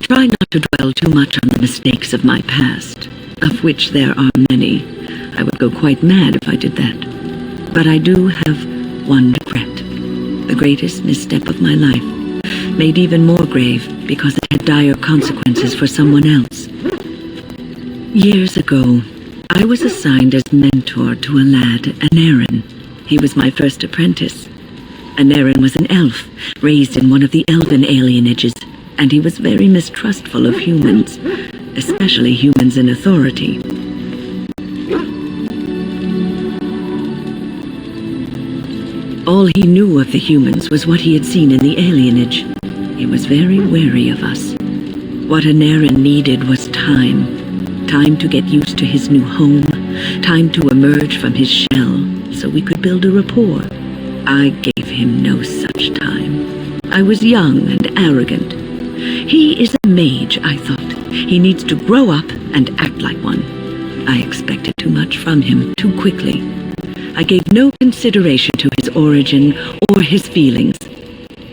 try not to dwell too much on the mistakes of my past, of which there are many. I would go quite mad if I did that. But I do have one regret. The greatest misstep of my life, made even more grave because it had dire consequences for someone else. Years ago, I was assigned as mentor to a lad, Aneurin. He was my first apprentice. Aneurin was an elf, raised in one of the elven alienages, and he was very mistrustful of humans, especially humans in authority. All he knew of the humans was what he had seen in the alienage. He was very wary of us. What Aneurin needed was time. Time to get used to his new home, time to emerge from his shell so we could build a rapport. I gave him no such time. I was young and arrogant. He is a mage, I thought. He needs to grow up and act like one. I expected too much from him too quickly. I gave no consideration to his origin or his feelings,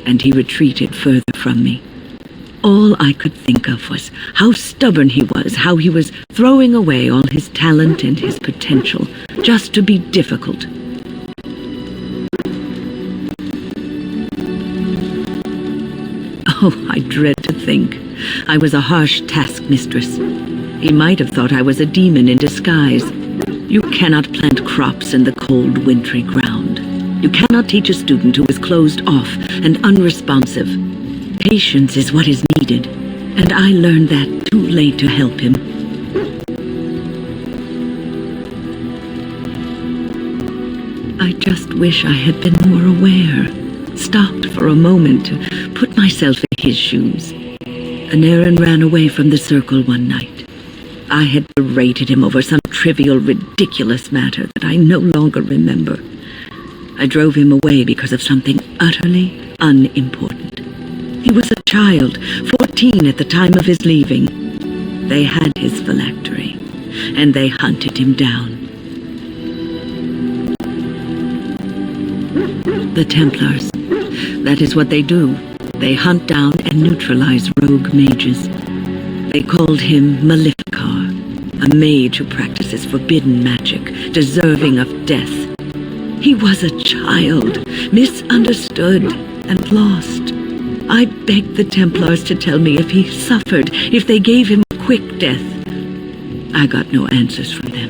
and he retreated further from me. All I could think of was how stubborn he was, how he was throwing away all his talent and his potential just to be difficult. Oh, I dread to think. I was a harsh taskmistress. He might have thought I was a demon in disguise. You cannot plant crops in the cold, wintry ground. You cannot teach a student who is closed off and unresponsive. Patience is what is needed, and I learned that too late to help him. I just wish I had been more aware, stopped for a moment to put myself in his shoes. Aneurin ran away from the circle one night. I had berated him over some trivial, ridiculous matter that I no longer remember. I drove him away because of something utterly unimportant. He was a child, 14 at the time of his leaving. They had his phylactery, and they hunted him down. The Templars. That is what they do. They hunt down and neutralize rogue mages. They called him Maleficar, a mage who practices forbidden magic, deserving of death. He was a child, misunderstood and lost. I begged the Templars to tell me if he suffered, if they gave him a quick death. I got no answers from them.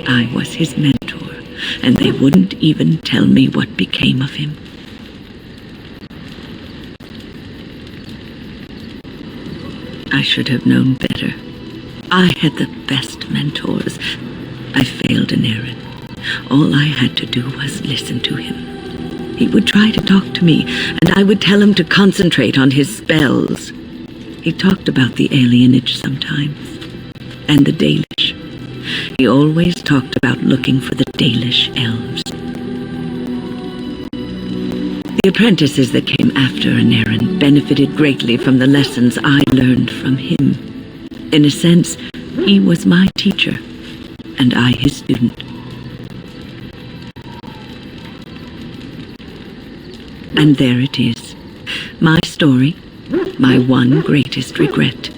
I was his mentor, and they wouldn't even tell me what became of him. I should have known better. I had the best mentors. I failed Aneurin. All I had to do was listen to him. He would try to talk to me, and I would tell him to concentrate on his spells. He talked about the alienage sometimes, and the Dalish. He always talked about looking for the Dalish elves. The apprentices that came after Aneurin benefited greatly from the lessons I learned from him. In a sense, he was my teacher, and I his student. And there it is, my story, my one greatest regret.